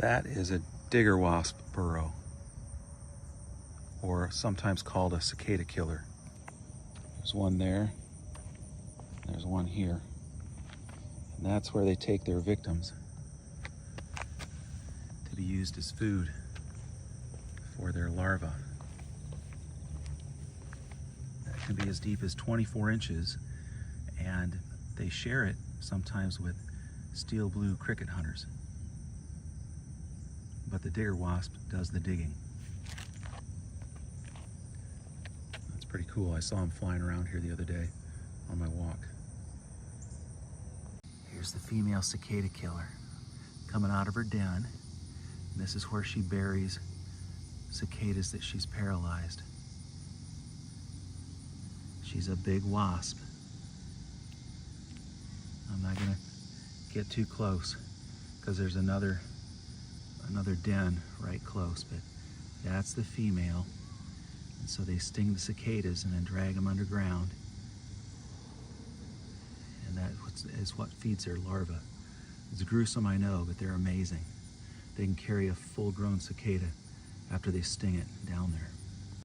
That is a digger wasp burrow, or sometimes called a cicada killer. There's one there, there's one here. And that's where they take their victims to be used as food for their larvae. That can be as deep as 24 inches, and they share it sometimes with steel blue cricket hunters. But the digger wasp does the digging. That's pretty cool. I saw him flying around here the other day on my walk. Here's the female cicada killer coming out of her den. This is where she buries cicadas that she's paralyzed. She's a big wasp. I'm not gonna get too close because there's another den right close, but that's the female. And so they sting the cicadas and then drag them underground. And that is what feeds their larvae. It's gruesome, I know, but they're amazing. They can carry a full-grown cicada after they sting it down there.